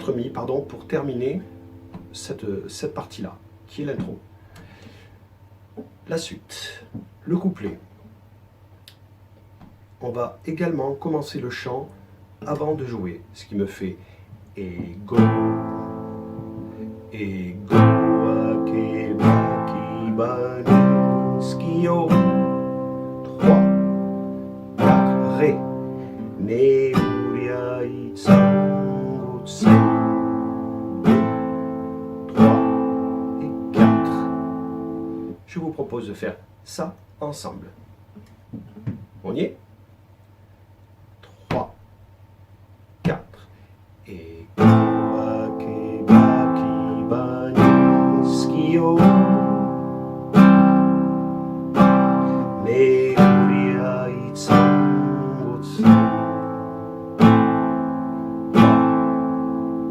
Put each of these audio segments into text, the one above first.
4 mi, pardon, pour terminer cette partie-là, qui est l'intro. La suite, le couplet. On va également commencer le chant avant de jouer, ce qui me fait ego, ego, akeba, kibani, skio, 3, 4, ré, ne, uria, itsango, tsen, 2, 3 et 4. Je vous propose de faire ça ensemble. On y est? 3, 4. Et skio, ne, uria, itsango, tsen,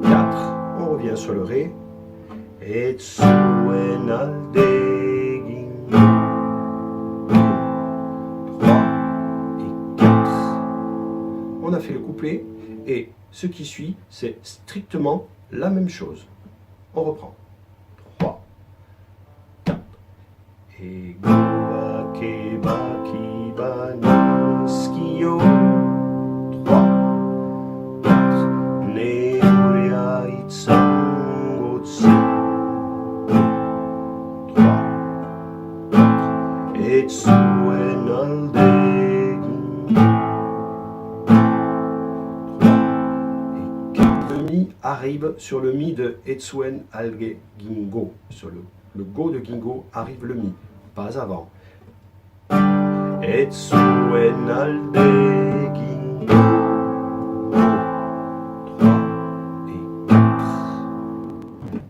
4. On revient sur le ré. Et tsuen alde. 3 et 4. On a fait le couplet et ce qui suit, c'est strictement la même chose. On reprend. 3, 4. Et goa keba kibani skio. 3, 4. Ne uria itsango tsen. 3, 4. Et tsuen alde. Arrive sur le mi de Etsuen Alge Gingo. Sur le go de Gingo arrive le mi, pas avant. Etsuen Alge Gingo. 3 et 4.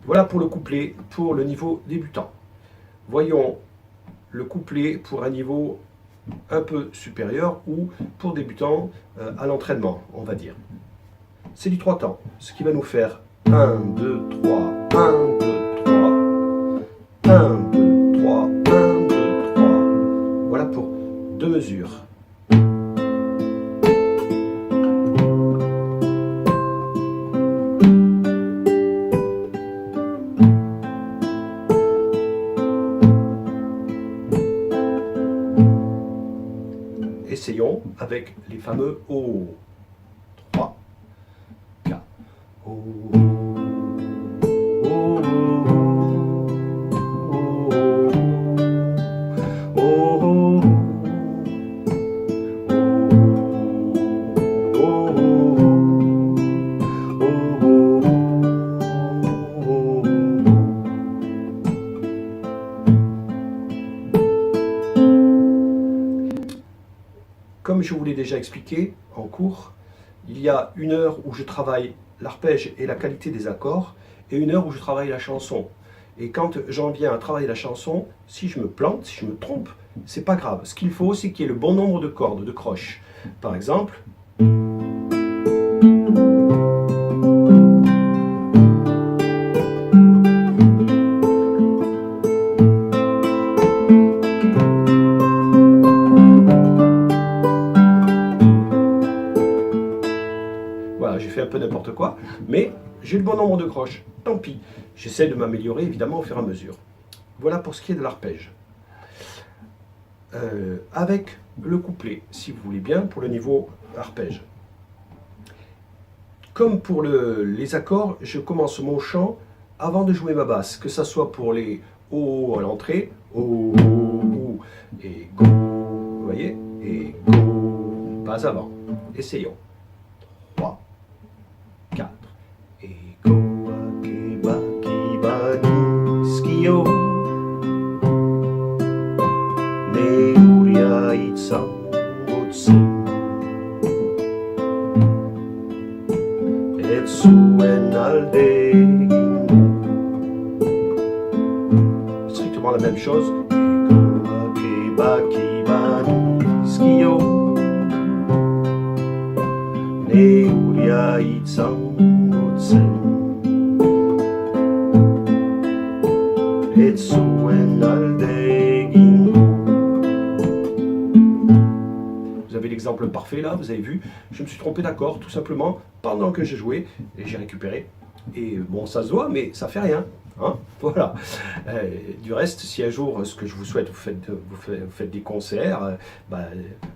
Voilà pour le couplet, pour le niveau débutant. Voyons le couplet pour un niveau un peu supérieur ou pour débutant à l'entraînement, on va dire. C'est du 3 temps, ce qui va nous faire 1, 2, 3, 1, 2, 3, 1, 2, 3, 1, 2, 3. Voilà pour 2 mesures. Essayons avec les fameux O. 3, 4. O. Comme je vous l'ai déjà expliqué en cours, il y a une heure où je travaille l'arpège et la qualité des accords, et une heure où je travaille la chanson. Et quand j'en viens à travailler la chanson, si je me plante, si je me trompe, c'est pas grave. Ce qu'il faut, c'est qu'il y ait le bon nombre de cordes, de croches. Par exemple, j'ai fait un peu n'importe quoi, mais j'ai le bon nombre de croches. Tant pis, j'essaie de m'améliorer évidemment au fur et à mesure. Voilà pour ce qui est de l'arpège. Avec le couplet, si vous voulez bien, pour le niveau arpège. Comme pour les accords, je commence mon chant avant de jouer ma basse, que ça soit pour les O à l'entrée, O, et Go, vous voyez, et Go, pas avant. Essayons. 3, 4. Et Go, Akeba, Kibani, Skio. Ne, Uria, Itsa, Otsu. Etsuen, Alde. Strictement la même chose. Et Go, Akeba, Kibani, Skio. Ne, Uria, Itsa, Otsu. Etsuen, Alde, Gingo. Vous avez l'exemple parfait là, vous avez vu, je me suis trompé d'accord tout simplement pendant que j'ai joué et j'ai récupéré Et bon, ça se voit, mais ça fait rien. Hein, voilà. Du reste, si un jour, ce que je vous souhaite, vous faites des concerts,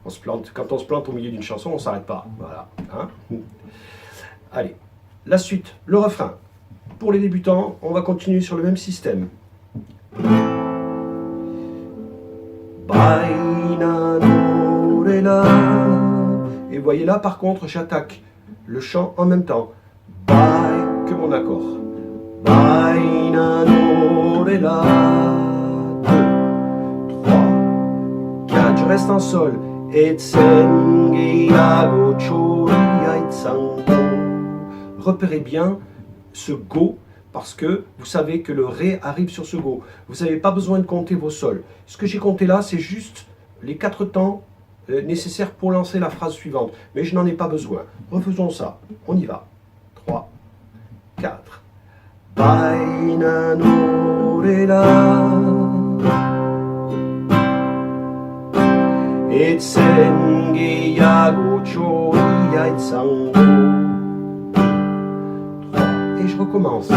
on se plante. Quand on se plante au milieu d'une chanson, on ne s'arrête pas. Voilà. Hein. Allez, la suite, le refrain. Pour les débutants, on va continuer sur le même système. Et vous voyez là, par contre, j'attaque le chant en même temps. Que mon accord. 2, 3, 4, je reste en sol. Repérez bien ce go, parce que vous savez que le ré arrive sur ce go. Vous n'avez pas besoin de compter vos sols. Ce que j'ai compté là, c'est juste les 4 temps nécessaires pour lancer la phrase suivante. Mais je n'en ai pas besoin. Refaisons ça. On y va. 3, 4. Et je recommence.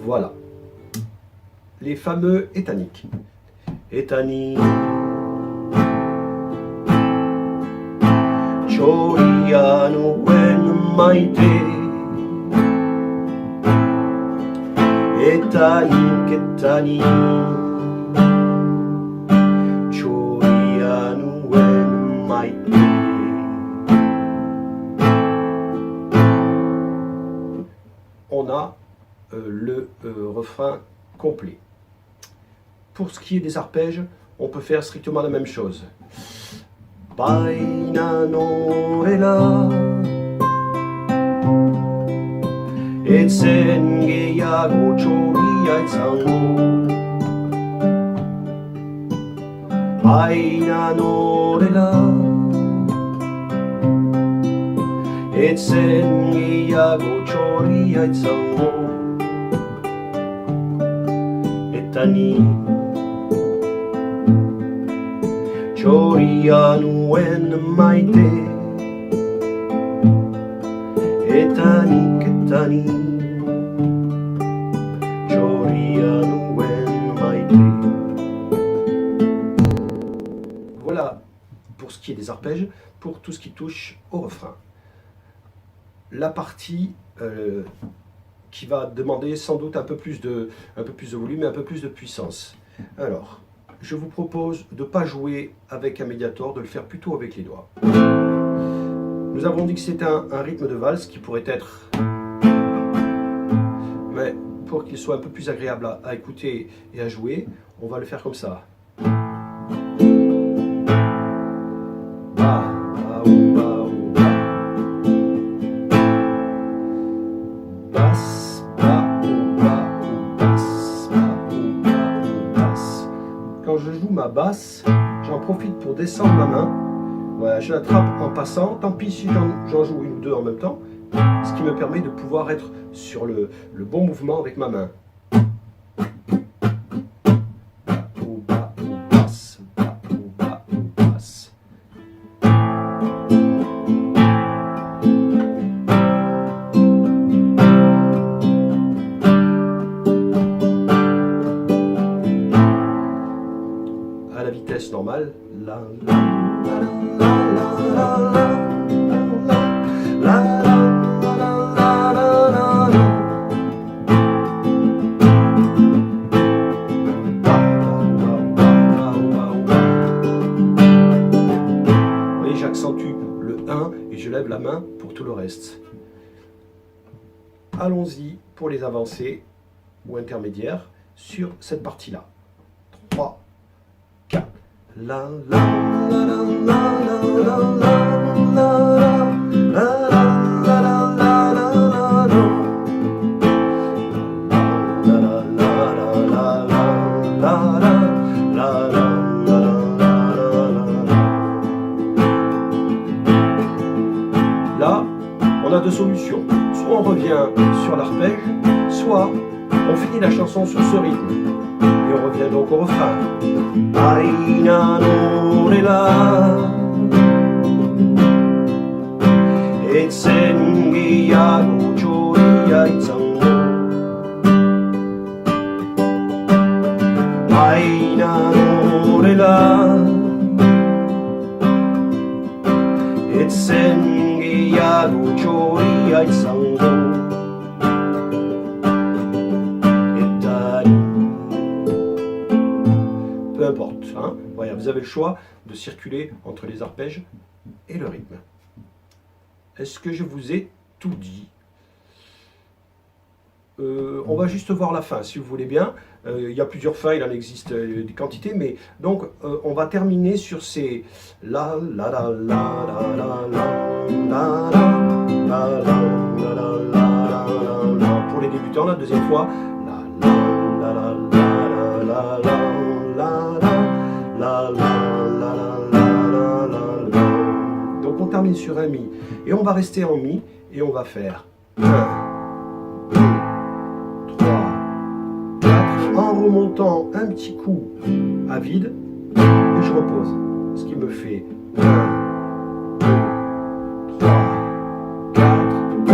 Voilà. Les fameux étaniques. Etani. Choriano en maite. Etani, ketani. Choriano en maite. On a le refrain complet. Pour ce qui est des arpèges, on peut faire strictement la même chose. Baina norela etzen gehiago txoria izango. Baina norela etzen gehiago txoria izango. Eta ni txoria nuen maite. Eta ni txoria nuen maite. Voilà pour ce qui est des arpèges, pour tout ce qui touche au refrain. La partie qui va demander sans doute un peu plus de volume et un peu plus de puissance. Alors, je vous propose de ne pas jouer avec un médiator, de le faire plutôt avec les doigts. Nous avons dit que c'était un rythme de valse qui pourrait être... Mais pour qu'il soit un peu plus agréable à écouter et à jouer, on va le faire comme ça. Quand je joue ma basse, j'en profite pour descendre ma main. Voilà, je l'attrape en passant. Tant pis si j'en joue une ou deux en même temps, ce qui me permet de pouvoir être sur le bon mouvement avec ma main. À la vitesse normale. Vous voyez, j'accentue le 1 et je lève la main pour tout le reste. Allons-y pour les avancées ou intermédiaires sur cette partie-là. 3, 4. La la la la la la Là, on a deux solutions. revient sur l'arpège, soit on finit la chanson sur ce rythme. Et on revient donc au refrain. Aina no rela Etsengi yago chori aitsango Aina no rela Etsengi yago chori aitsango Peu importe, hein. Voilà, vous avez le choix de circuler entre les arpèges et le rythme. Est-ce que je vous ai tout dit? On va juste voir la fin, si vous voulez bien. Il y a plusieurs fins, il en existe des quantités, mais donc on va terminer sur ces la la la la la la la la la la. Pour les débutants, la deuxième fois, la la la la la la la la. Donc on termine sur un mi et on va rester en mi et on va faire 1, 2, 3, 4 en remontant un petit coup à vide et je repose, ce qui me fait 1, 2, 3, 4, 2,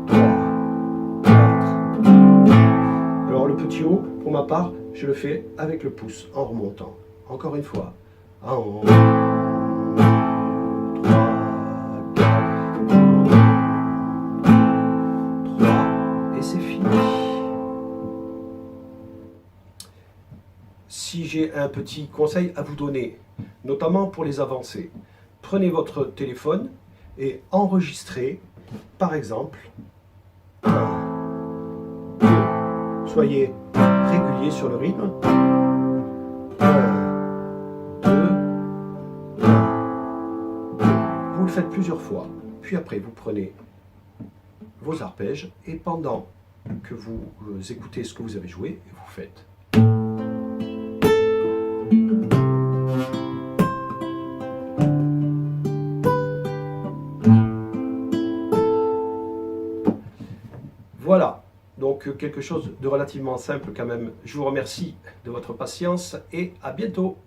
3, 4. Alors le petit haut, pour ma part, je le fais avec le pouce en remontant. Encore une fois. 1, 2, 3, 4, 3, et c'est fini. Si j'ai un petit conseil à vous donner, notamment pour les avancées, prenez votre téléphone et enregistrez, par exemple, 1, 2, soyez régulier sur le rythme. 1, 2, 1, 2. Vous le faites plusieurs fois. Puis après, vous prenez vos arpèges et pendant que vous écoutez ce que vous avez joué, vous faites. Voilà. Donc quelque chose de relativement simple quand même. Je vous remercie de votre patience et à bientôt.